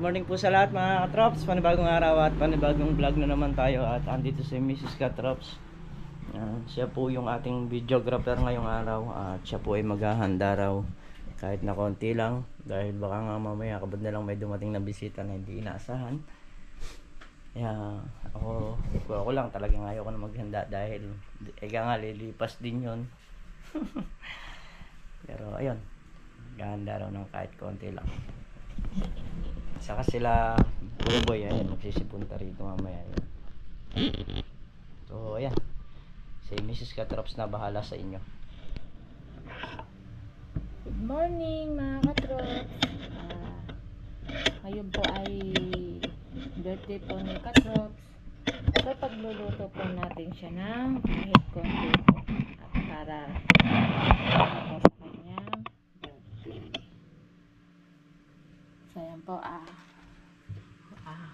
morning po sa lahat mga katrops. Panibagong araw at panibagong vlog na naman tayo. At andito si Mrs. Katrops. Siya po yung ating videographer ngayong araw. At siya po ay maghahanda raw kahit na konti lang. Dahil baka nga mamaya kabad na lang may dumating na bisita na hindi inaasahan. Kaya ako lang talagang ayaw ko na maghanda dahil ika nga lilipas din yun. Pero ayun, maghahanda raw ng kahit konti lang. Saka sila Kuya Boy, ayan, magsisipunta rito mamaya yun. So ayan, si Mrs. Katrops na bahala sa inyo. Good morning mga katrops. Ngayon po ay birthday po ni Katrops. So pagluluto po natin siya ng kahit konti po. At para po sa kanyang birthday. So yan po,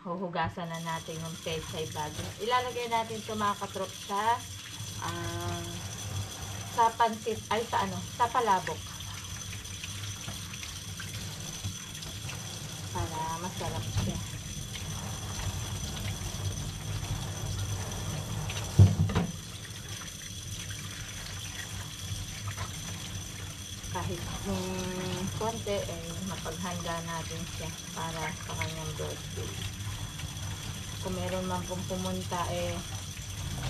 huhugasan na natin yung pechay bago. Ilalagay natin ito mga katrops sa pansit, ay sa palabok. Para masarap siya. Kahit konti mapaghanda natin siya para sa kanyang birthday. Kung meron man pong pumunta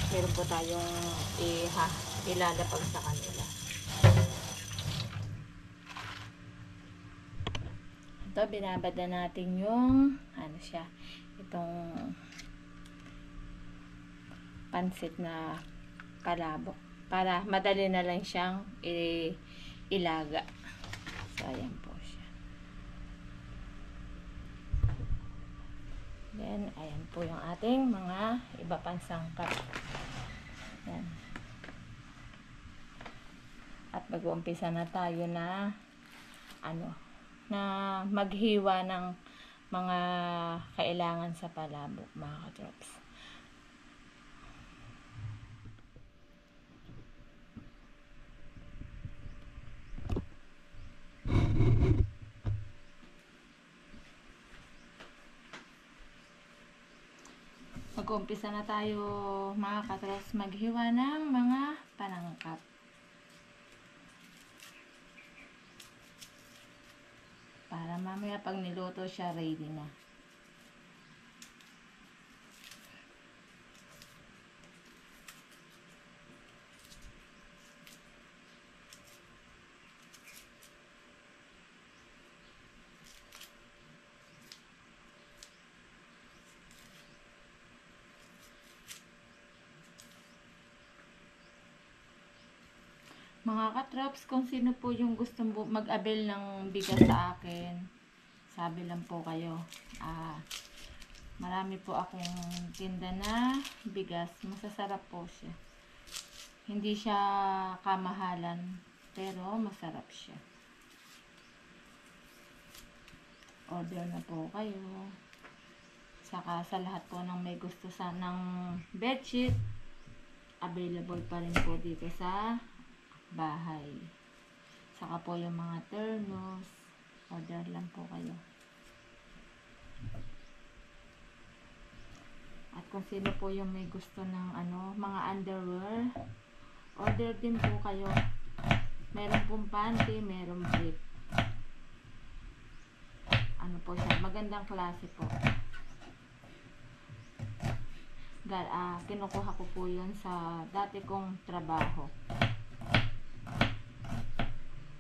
meron po tayong ilalapag sa kanila. Ito, binabad na natin yung itong pansit na palabok para madali na lang siyang ilaga. So ayan po siya. Then ayan po yung ating mga iba pang sangkap. Yan. At mag-uumpisa na tayo na maghiwa ng mga kailangan sa palabok mga katrops. Mag-uumpisa na tayo mga katrops maghiwa ng mga panangkap. Para mamaya pag niluto siya, ready na. Mga katrops, kung sino po yung gusto mag-avail ng bigas sa akin, sabi lang po kayo. Marami po akong tinda na bigas. Masasarap po siya. Hindi siya kamahalan, pero masarap siya. Order na po kayo. Saka sa lahat po ng may gusto ng bedsheet, available pa rin po dito sa bahay. Saka po yung mga thermos, order lang po kayo. At kung sino po yung may gusto ng mga underwear, order din po kayo. Meron pong panty, meron brief. Po siya, magandang klase po. Kinukuha ko po yun sa dati kong trabaho.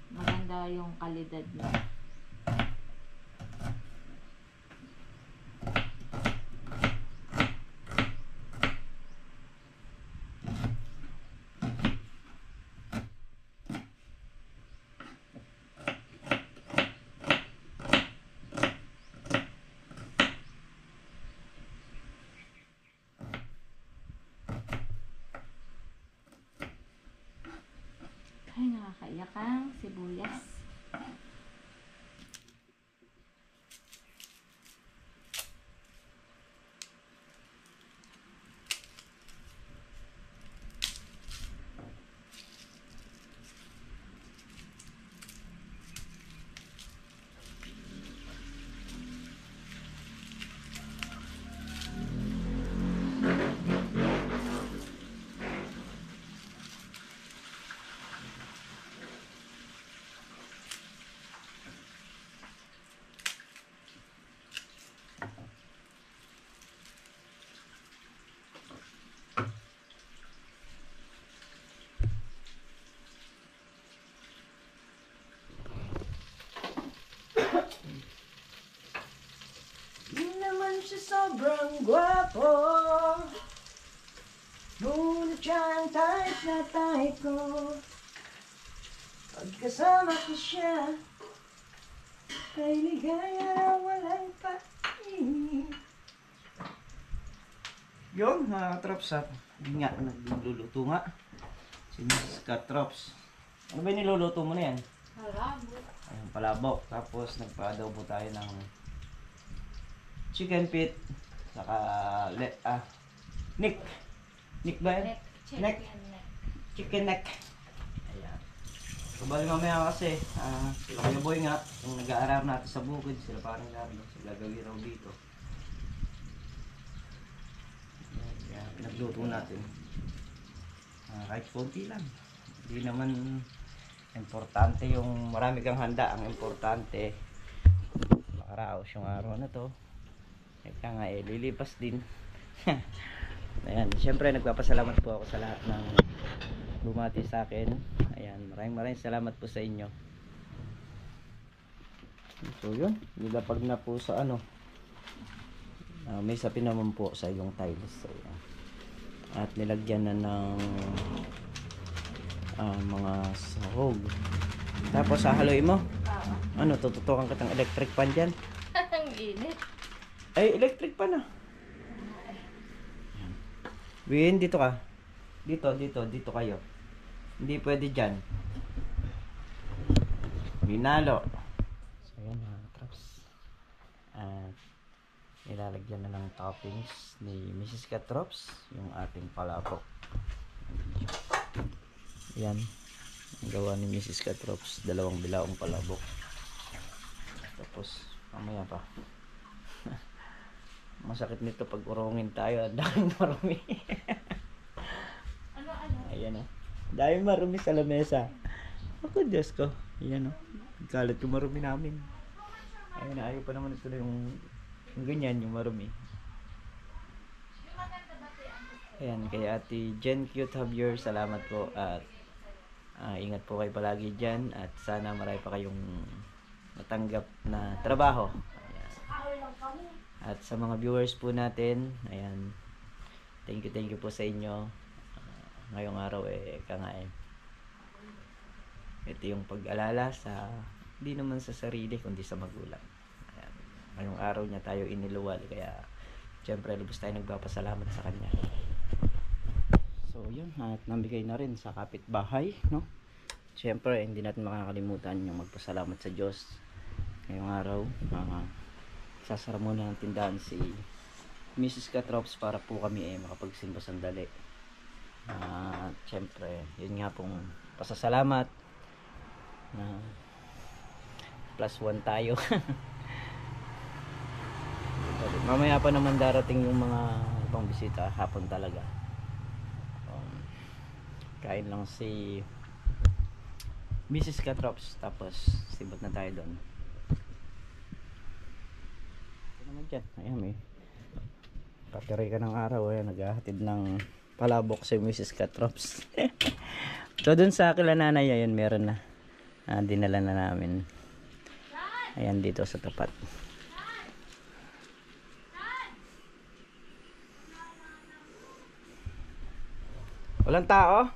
Maganda yung kalidad niya. Ay, nakakaiyak ang sibuyas. sobrang gwapo, ngunit siyang type na type ko. Pagkasama ko siya, ay ligaya na walang pain. Yun, mga katrops, hindi nga nagluluto nga. Si Mrs. Katrops. Ano ba yung niluluto mo na yan? Palabok. Ayun, palabok. Tapos nagpa-adobo tayo ng chicken feet. Saka, neck. Neck ba yan? Neck. Chicken neck. Ayan. So, bali mamaya kasi, sila Kuya Boy nga, yung nag-aaral natin sa bukid, sila parang gano'n. So, gagawin raw dito. Ayan, nagluto natin. Kahit konti lang. Hindi naman importante yung marami kang handa. Ang importante, makaraos yung araw na to. Kaya nga lilipas din. Ayan, syempre nagpapasalamat po ako sa lahat ng bumati sa akin. Ayan, maraming salamat po sa inyo. So yun, nilapag na po sa ano. May sapin naman po sa yung tiles. So, at nilagyan na ng mga sahog. Tapos hahaluin mo. Ano, tututukan kitang electric pan dyan. Ang init. Ay, electric pan ah. Win, dito ka. Dito kayo. Hindi pwede dyan. Binalo. So yan mga traps. At nilalagyan na ng toppings ni Mrs. Katrops yung ating palabok. Yan. Ang gawa ni Mrs. Katrops. 2 bilaong palabok. Tapos, mamaya pa. Masakit nito pag urongin tayo. Dahil marumi. Ano? Ayan o. Dahil marumi sa lamesa. Ako, Diyos ko. Ayan o. Kalat yung marumi namin. Ayun na. Ayaw pa naman ito na yung ganyan, yung marumi. Ayan. Kay Ate Jen Cute Javier. Salamat po. At ingat po kayo palagi dyan. At sana marami pa kayong natanggap na trabaho. Ayan. At sa mga viewers po natin, ayan, thank you po sa inyo. Ngayong araw ito yung pag-alala sa, hindi naman sa sarili, kundi sa magulang. Ayan. Ngayong araw niya tayo iniluwal, kaya syempre lubos tayo nagpapasalamat sa kanya. So yun, at nabigay na rin sa kapitbahay, no? Syempre hindi natin makakalimutan yung magpasalamat sa Diyos. Ngayong araw, sasara muna ng tindahan si Mrs. Katrops para po kami makapagsimba sandali. Siyempre, yun nga pong pasasalamat na +1 tayo. Mamaya pa naman darating yung mga ibang bisita, hapon talaga. Kain lang si Mrs. Katrops, tapos simbat na tayo doon. Naman dyan, ayan may papiray ka ng araw, ayan, naghahatid ng palabok si Mrs. Katrops. So dun sa kila nanay, ayan meron na, dinala na namin, ayan dito sa tapat. Walang tao?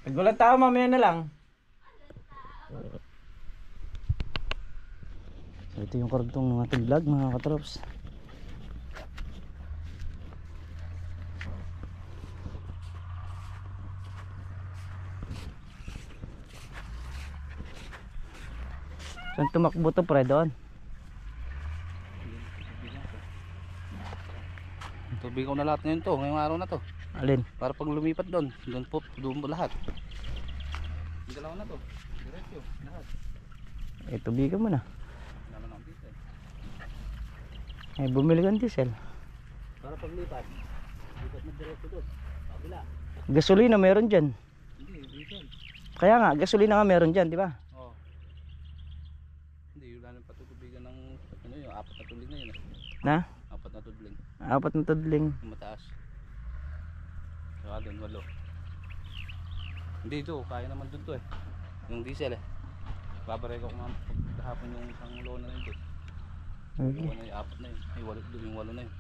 Pag walang tao, mamaya na lang. So, ito yung karugtong ng ating vlog, mga katrops. Saan tumakbo to, pre, doon? Tubig ko na lahat ngayon to, ngayong araw na to. Alin? Para pag lumipat doon po lahat. Yung dalawa na to, diretso, lahat. Tubigan mo na. Naman ang diesel. Bumili ka ng diesel. Para pag lipat na diretso doon, kabila. Gasolina meron dyan. Hindi, diesel. Kaya nga, gasolina nga meron dyan, di ba? Oo. Hindi, wala nang patutubigan ng, yung 4 na tubig na yun. Na? 4 na tubig. 4 na tudling. Yung mataas. Saka doon, 8. Hindi ito, kaya naman doon to Yung diesel Babaray ko kung hapon yung isang lona na ito. Dalawa na yung apat na yun. Ay, walo, yung walo na yun.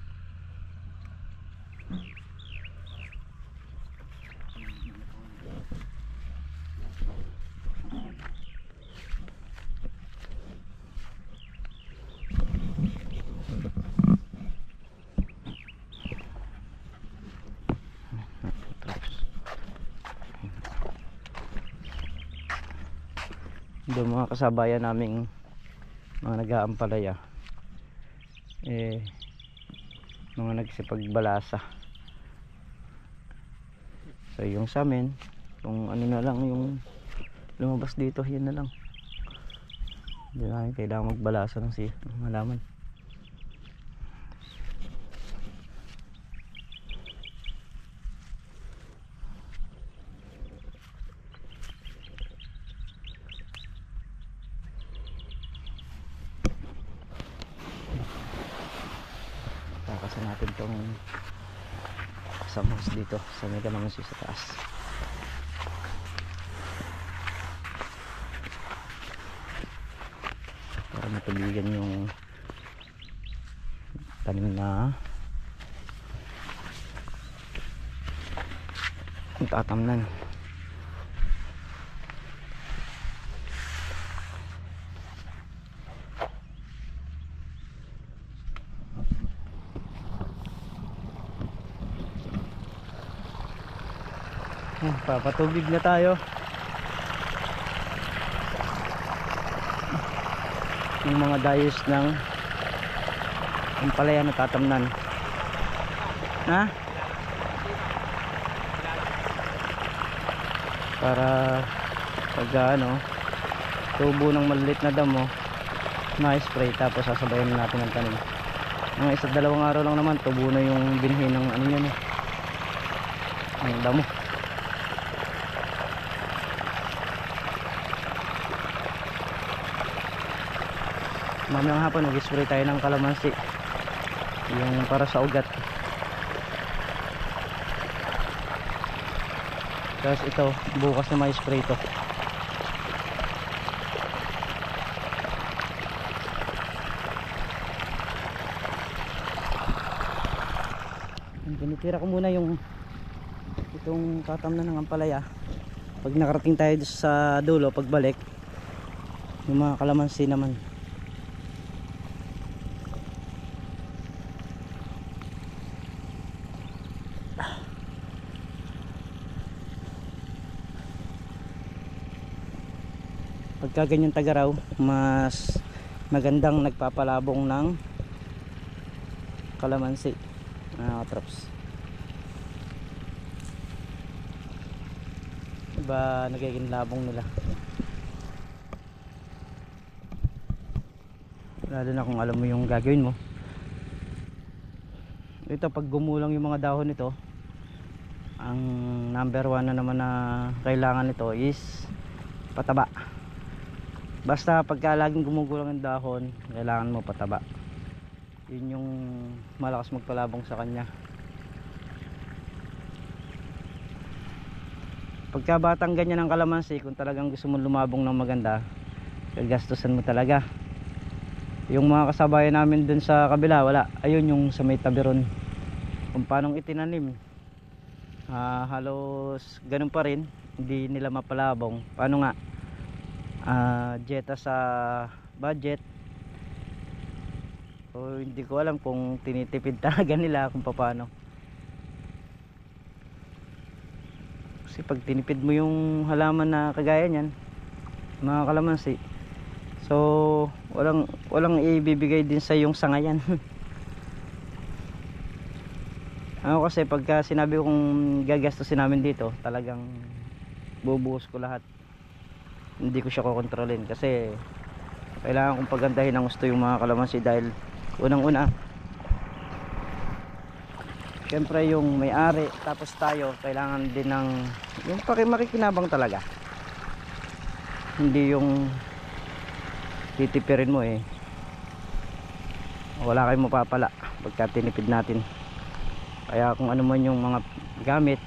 Doon mga kasabayan naming mga nag-aampalaya mga nagsipagbalasa. So yung sa amin, kung ano na lang yung lumabas dito, yun na lang. Hindi namin kailangan magbalasa ng malaman. Takasan natin tong samos dito sa mega naman sa taas. Para matubigan yung tanim na tatamnan. Papatubig na tayo. Yung mga dayos ng ampalaya na tatamnan. Ha? Para pag tubo ng maliit na damo, na-spray tapos sasabayan natin ang tanim. Mga 1-2 araw lang naman tubo na yung binhi ng ano yan ang damo. Mamayang hapon mag-spray tayo ng kalamansi, yung para sa ugat. Tapos ito bukas na may spray to. Tinitira ko muna yung itong tatamnan ng ampalaya. Pag nakarating tayo sa dulo, pagbalik yung mga kalamansi naman. Pagka ganyan tagaraw, mas magandang nagpapalabong ng kalamansi, traps. Iba nagiging labong nila, lalo na kung alam mo yung gagawin mo. Ito pag gumulang yung mga dahon nito, ang number 1 na naman na kailangan nito is pataba. Basta pagka laging gumugulang ang dahon, kailangan mo pataba. Yun yung malakas magpalabong sa kanya. Pagka batang ganyan ang kalamansi, kung talagang gusto mo lumabong ng maganda, gagastusan mo talaga. Yung mga kasabayan namin dun sa kabila, wala. Ayun yung sa may tabiron, kung paanong itinanim, halos ganun pa rin, hindi nila mapalabong. Paano nga? Jeta sa budget, o hindi ko alam kung tinitipid talaga nila kung paano. Kasi pag tinipid mo yung halaman na kagaya niyan, mga kalamansi, so walang ibibigay din sa yung sangayan. Ako kasi pagka sinabi kong gagastusin namin dito, talagang bubuhos ko lahat. Hindi ko siya kokontrolin kasi kailangan kong pagandahin ng gusto yung mga kalamansi, dahil unang-una syempre yung may-ari tapos tayo, kailangan din ng yung makikinabang talaga, hindi yung titipirin mo wala kayong mapapala pagka tinipid natin. Kaya kung ano man yung mga gamit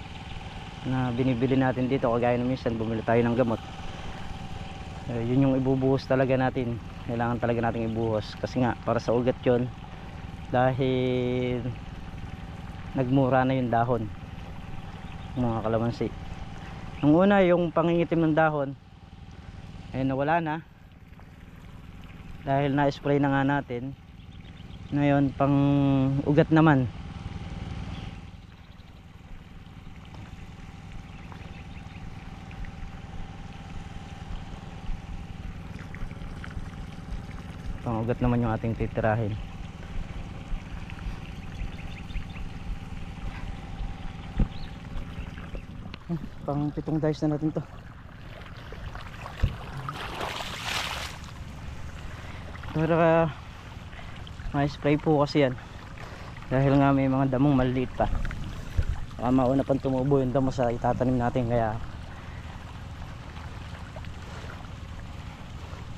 na binibili natin dito, kagaya ng minsan bumili tayo ng gamot, yun yung ibubuhos talaga natin kailangan talaga nating ibuhos kasi nga para sa ugat yon, dahil nagmura na yung dahon ng mga kalamansi. Nung una yung pangingitim ng dahon ay nawala na dahil na-spray na nga natin. Ngayon pang ugat naman, pang-ugat naman yung ating titirahin. Pang 7 dice na natin to. Para ma-spray po kasi yan dahil nga may mga damong maliliit pa, baka mauna pang tumubo yung damo sa itatanim natin, kaya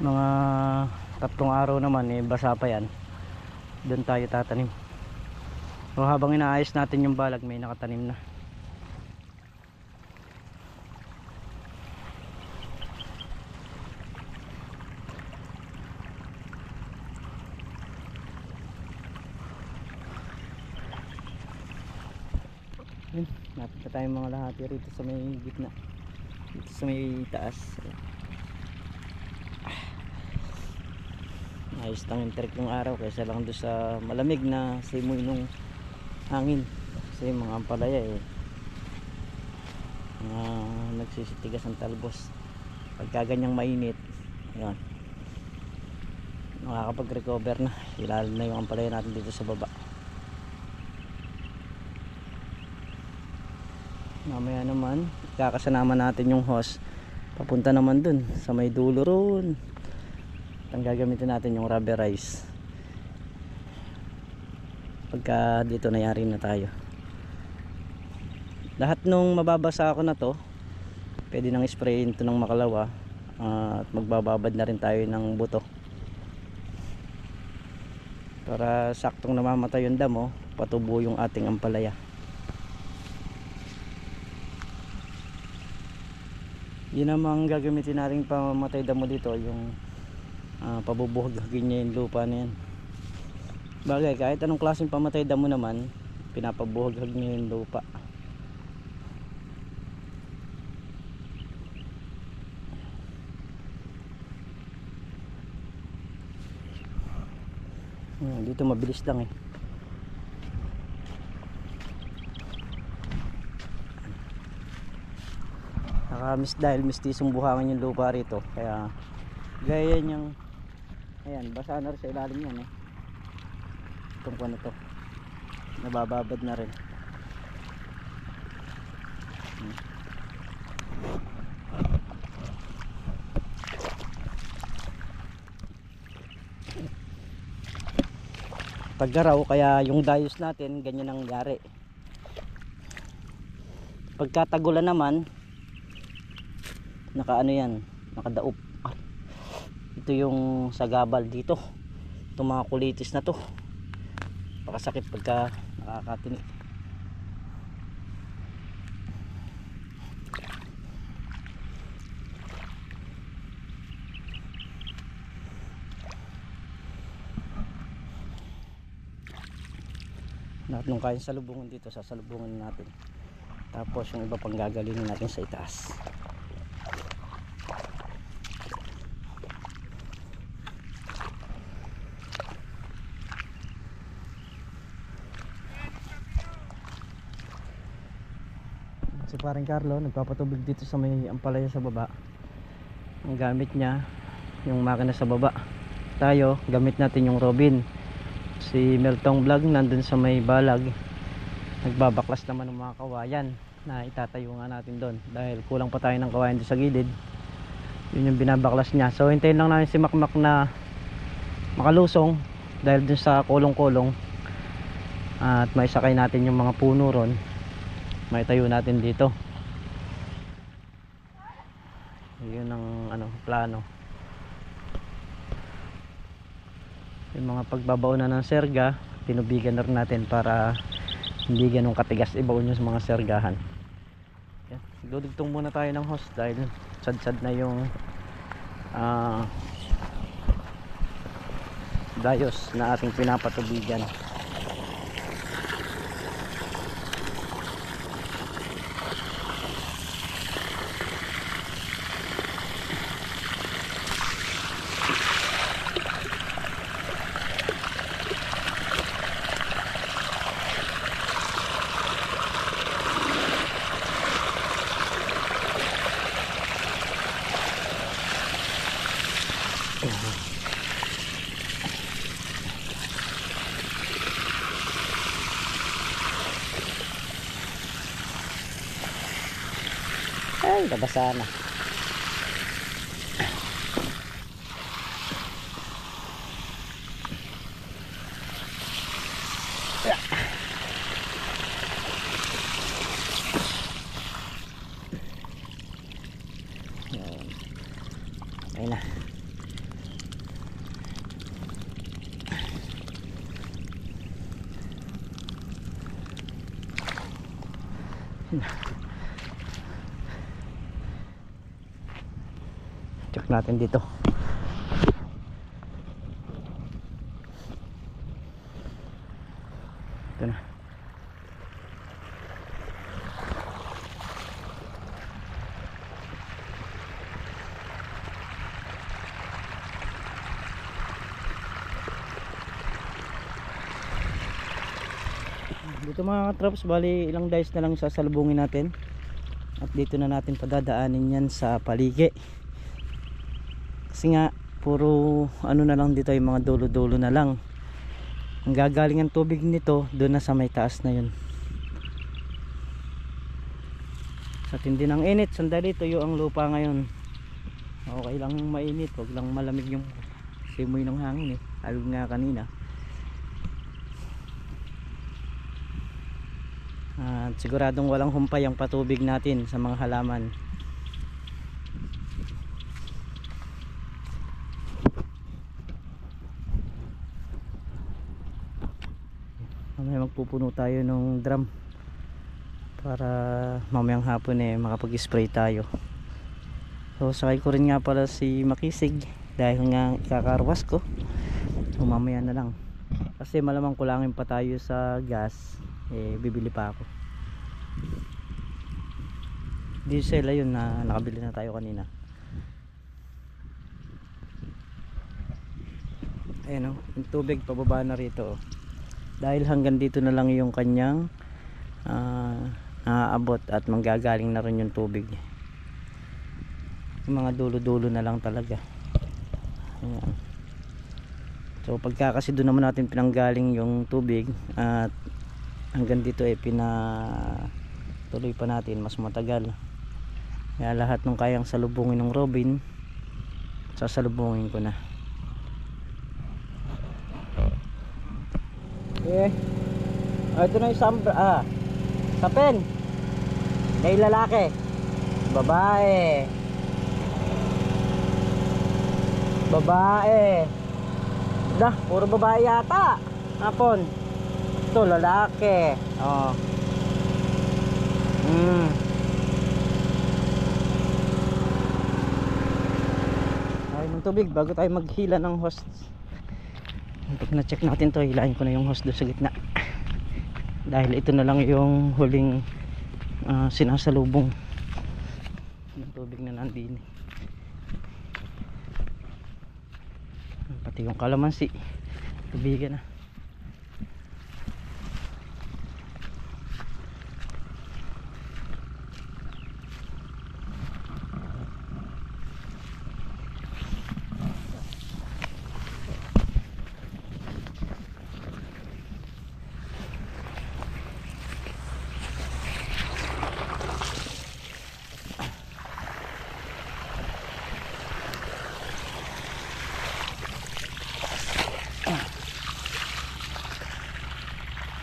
mga 3 araw naman basa pa yan, doon tayo tatanim. So habang inaayos natin yung balag, may nakatanim na. Napit na tayong mga lahati rito sa may gitna, dito sa may taas. Ayos lang yung terik ng araw kaysa lang doon sa malamig na simoy nung hangin, kasi mga ampalaya nagsisitigas ng talbos pagka ganyang mainit. Ayun, nakakapag-recover na, ilalim na yung ampalaya natin dito sa baba. Mamaya naman kakasanama natin yung hose papunta naman dun sa may dulo ron. Ang gagamitin natin yung rubberize pagka dito nayari na tayo. Lahat nung mababasa ako na to pwede nang sprayin to ng makalawa, at magbababad na rin tayo ng buto para saktong namamatay yung damo, patubo yung ating ampalaya. Yun namang gagamitin natin pamamatay damo dito, yung pabubuhagin niya yung lupa na yan. Bagay, kahit anong klaseng pamatay damo naman, pinapabuhag niya yung lupa. Dito mabilis lang dahil mistisong buhangin yung lupa rito, kaya gaya niyang ayan, basa na rin sa ilalim yan itong kuwan na to, nabababad na rin. Paggaraw, kaya yung dayos natin ganyan ang nangyari. Pagkatagulan naman, nakaano yan, nakadaop. Ito yung sagabal dito, itong mga kulitis na to, pakasakit pagka nakakatini. Lahat nung kayang salubungan dito sasalubungan natin, tapos yung iba pang gagalingin natin sa itaas. Si paring Carlo nagpapatubig dito sa may ampalaya sa baba. Ang gamit niya yung makina sa baba, tayo gamit natin yung Robin. Si Meltong Vlog nandun sa may balag, nagbabaklas naman ng mga kawayan na itatayo nga natin doon dahil kulang pa tayo ng kawayan doon sa gilid. Yun yung binabaklas niya. So hintayin lang natin si Makmak na makalusong dahil dun sa kulong-kulong, at maisakay natin yung mga puno ron, maitayo natin dito. Yun ang plano. Yung mga pagbabaw na ng serga, tinubigan na rin natin para hindi ganun katigas ibaon yung mga sergahan. Yan. Dudugtong muna tayo ng hose dahil sad-sad na yung dayos na ating pinapatubigan. Ay, nabasa na. Ayun na. Check natin dito. Ito na. Dito mga katrops, bali ilang dice na lang sasalubungin natin. At dito na natin padadaanin yan sa paligi. Kasi nga puro ano na lang dito, yung mga dulo-dulo na lang. Ang gagaling ang tubig nito doon na sa may taas na yun. Sa tindi ng init, sandali tuyo ang lupa ngayon. Okay lang mainit, wag lang malamig yung simoy ng hangin eh. Alog nga kanina. At siguradong walang humpay ang patubig natin sa mga halaman. Mamaya magpupuno tayo ng drum para mamayang hapon makapag-spray tayo. So sakay ko rin nga pala si Makisig dahil nga ikakarwas ko. So mamaya na lang kasi malamang kulangin pa tayo sa gas, bibili pa ako. Diesel ayun na nakabili na tayo kanina. Ayan yung tubig pababa na rito dahil hanggang dito na lang yung kanyang naaabot at manggagaling na rin yung tubig. Yung mga dulo-dulo na lang talaga. Ayan. So pagka kasi doon naman natin pinanggaling yung tubig at hanggang dito pinatuloy pa natin, mas matagal. Kaya lahat ng kayang salubungin ng Robin sasalubungin ko na. Okay. Ito na yung sapin. May lalaki, babae, puro babae yata. Hapon ito lalaki. Ay ng tubig bago tayo maghila ng hose. Pag na-check natin to, hilahin ko na yung hose doon sa gitna dahil ito na lang yung huling sinasalubong ng tubig na nandini. Pati yung kalamansi tubigan na.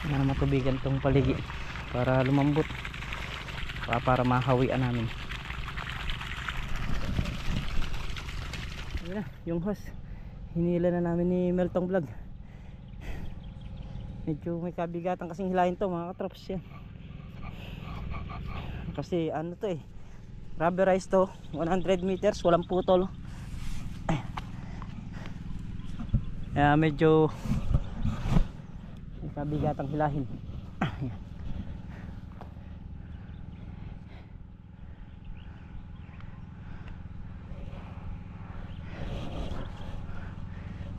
Na matubigan tong paligi para lumambot para mahawian namin. Ayan na yung hose, hinila na namin ni Meltong Vlog. Medyo may kabigatan kasing hilahin to mga katrops yan kasi ano to rubberized to, 100 meters walang putol. Kaya medyo kabigatang hilahin. Ayan.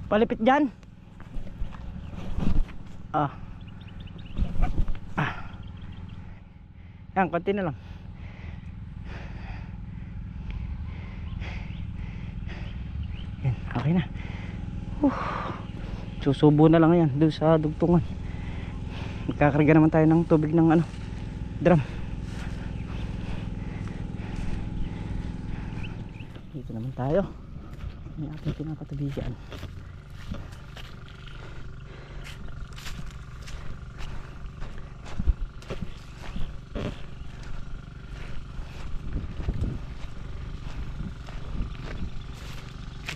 Palipit dyan. Yan, konti na lang. Yan, okay na. Susubo na lang yan doon sa dugtungan. Magkakarga naman tayo ng tubig ng drum. Dito naman tayo. May ating pinapatabigan.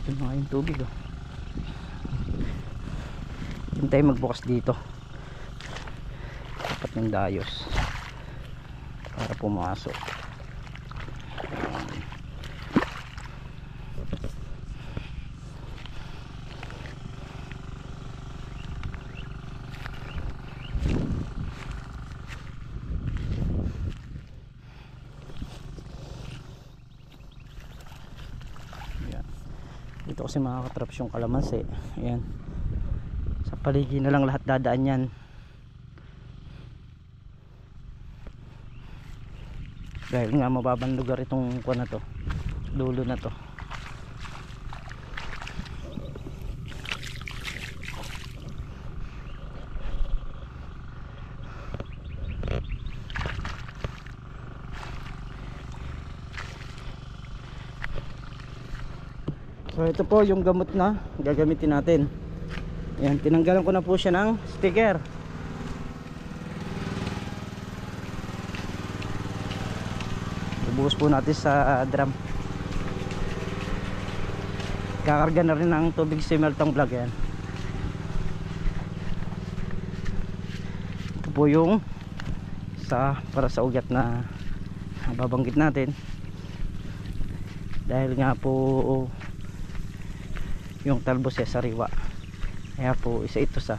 Ito na yung tubig oh. Hintay magbukas dito. Dapat ng dayos para pumasok. Dito kasi makakatraps yung kalamansi. Ayan. Sa paligid na lang lahat dadaan yan. Dahil nga mababang lugar itong kuwan na to, dulo na to. So ito po yung gamot na gagamitin natin. Ayan, tinanggalan ko na po siya ng sticker. Ibuhos po natin sa drum. Kakarga na rin ng tubig si Meltong Vlog. Yan. Ito po yung para sa ugat na babanggit natin. Dahil nga po yung talbos sa sariwa. Kaya po isa ito sa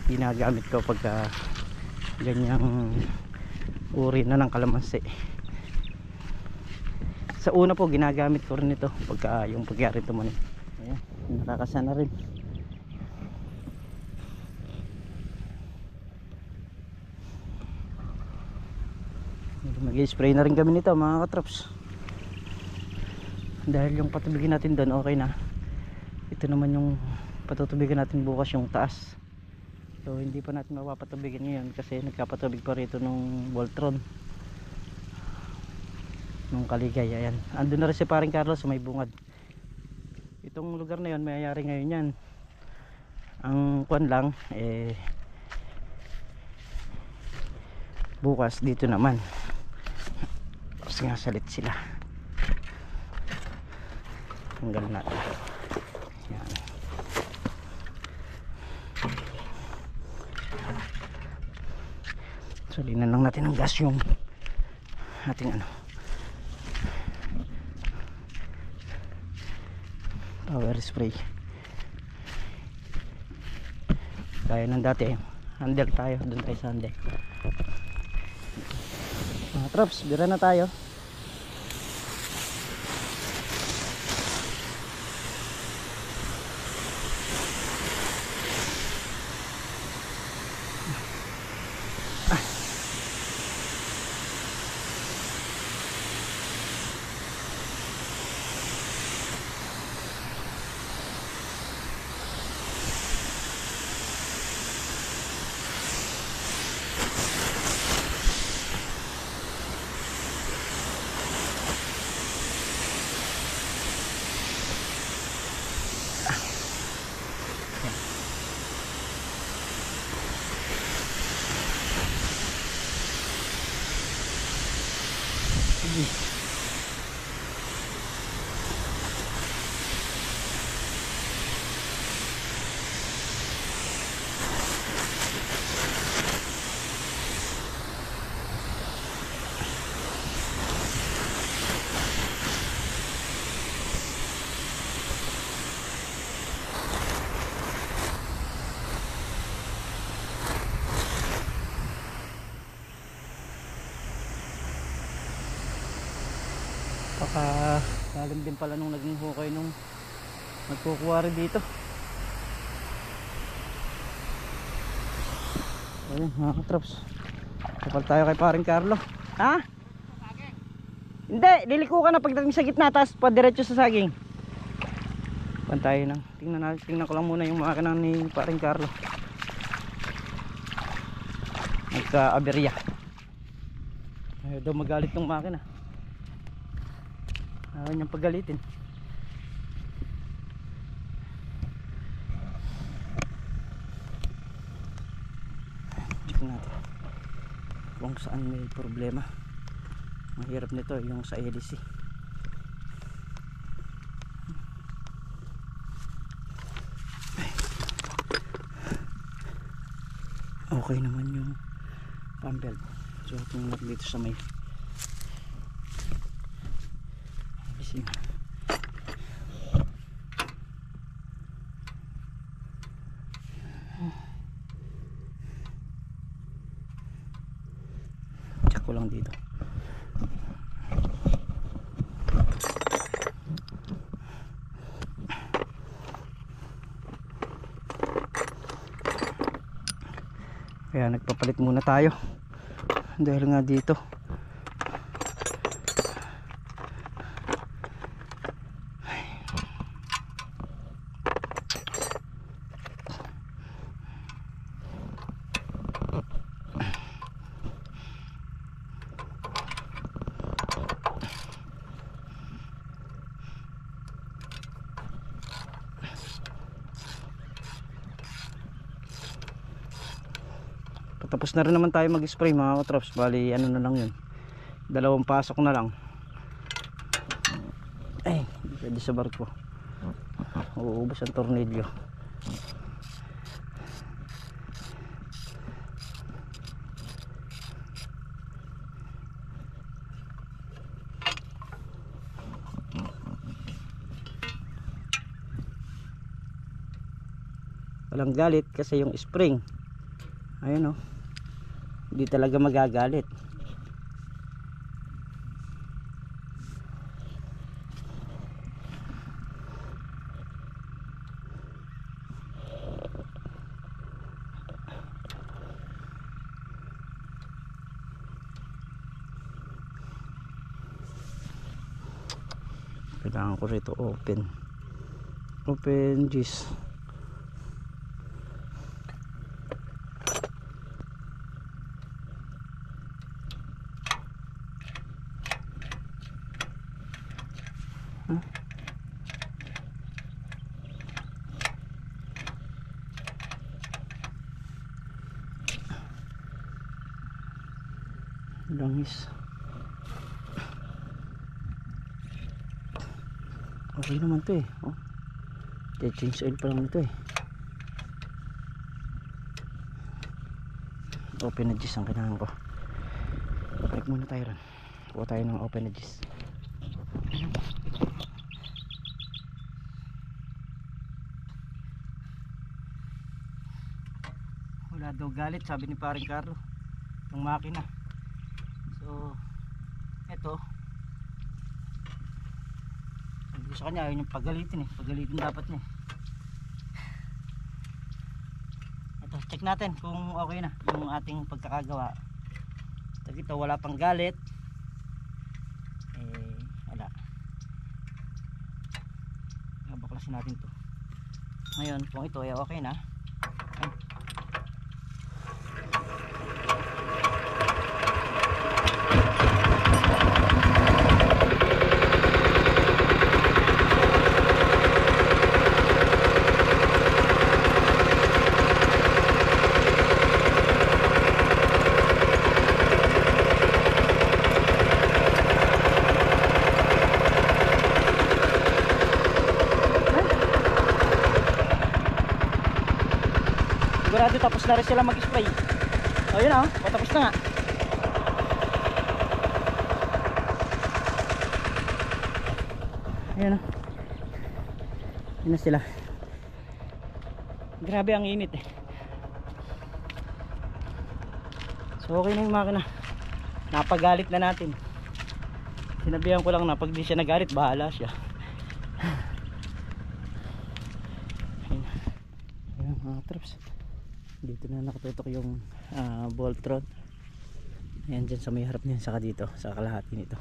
ginagamit ko pagka ganyang uri na ng kalamansi. Sa una po ginagamit ko rin ito pagka yung pagyari tumunin. Ayan, nakakasana rin. Mag-spray na rin kami nito mga katraps. Dahil yung patubigin natin doon okay na. Ito naman yung patutubigan natin bukas, yung taas. So hindi pa natin mapapatubigin ngayon kasi nagkapatubig pa rito nung Voltron, nung Kaligay. Ayan, andun na rin si paring Carlos may bungad. Itong lugar na yun mayayari ngayon yan. Ang kuwan lang bukas dito naman kasi nga salit sila. Tanggal natin. Yan. Salinan lang natin ng gas yung ating power spray. Kaya ng dati handle tayo, doon tayo sa handle. Mga traps, bira na tayo. Napakalalim din pala nung naging hukay nung nagkukuwari dito. Ayun mga katrops, kapal tayo kay paring Carlo. Ha? Hindi, liliko ka na pagdating sa gitna, tapos padiretso sa saging. Pantayo nang tingnan ko lang muna yung makina ni paring Carlo. Nagka-aberya. Ayaw daw magalit ng makina. Ayaw niyang pagalitin. Check natin kung saan may problema. Mahirap nito yung sa LC. Okay naman yung pump belt. So tingnan natin dito sa may LC. Check ko lang dito. Kaya nagpapalit muna tayo dahil nga dito tapos na rin naman tayo mag-spray mga katrops. Bali ano na lang yun, 2 pasok na lang. Ay, hindi pwede sa barko, uubos ang tornilyo. Walang galit kasi yung spring, ayun o, hindi talaga magagalit. Kailangan ko rito open juice. Langis. Okay naman to eh. Oh. Change oil pa lang ito eh. Open edges ang kailangan ko. Balik muna tayo ron. Kuha tayo ng open edges. Wala daw galit sabi ni paring Carlo ng makina. So eto, sabi ko sa kanya ayaw niyang pagalitin eh. Pagalitin dapat niya. Ito, check natin kung okay na yung ating pagkakagawa. Ito wala pang galit eh, wala. Baklasin natin to. Ngayon kung ito ay okay na, sigurado tapos na rin sila mag-spray. O yun o, patapos na nga. Ayan o, yun na sila. Grabe ang init eh. So okay na yung makina, napagalit na natin. Sinabihan ko lang na pag di siya nagalit, bahala siya. Ayun. Ayun mga traps. Dito na nakatutok yung bolt rod. Ayan dyan sa may harap niyan, saka dito, sa kalahati nito.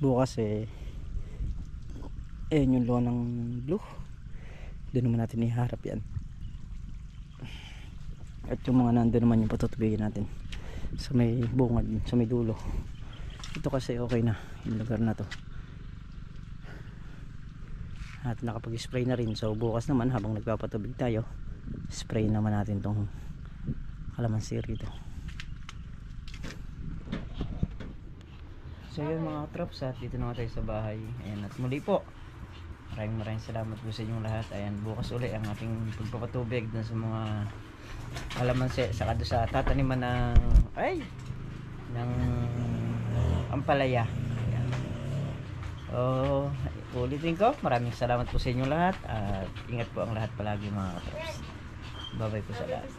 Bukas ayun yung luha ng blue. Doon naman natin iharap yan. At yung mga nandun naman yung patutubigin natin sa may bungad, sa may dulo. Ito kasi okay na yung lugar na to. At nakapag-spray na rin. So bukas naman habang nagpapatubig tayo, spray naman natin tong kalamansi rito. So yun mga traps, at dito na tayo sa bahay. Ayan, at muli po, maraming salamat po sa inyong lahat. Ayan, bukas uli ang ating pagpapatubig dun sa mga kalamansi, saka doon sa tataniman ng ampalaya. Ayan. So ulitin ko, maraming salamat po sa inyong lahat, at ingat po ang lahat palagi mga traps. Bye bye po sa lahat.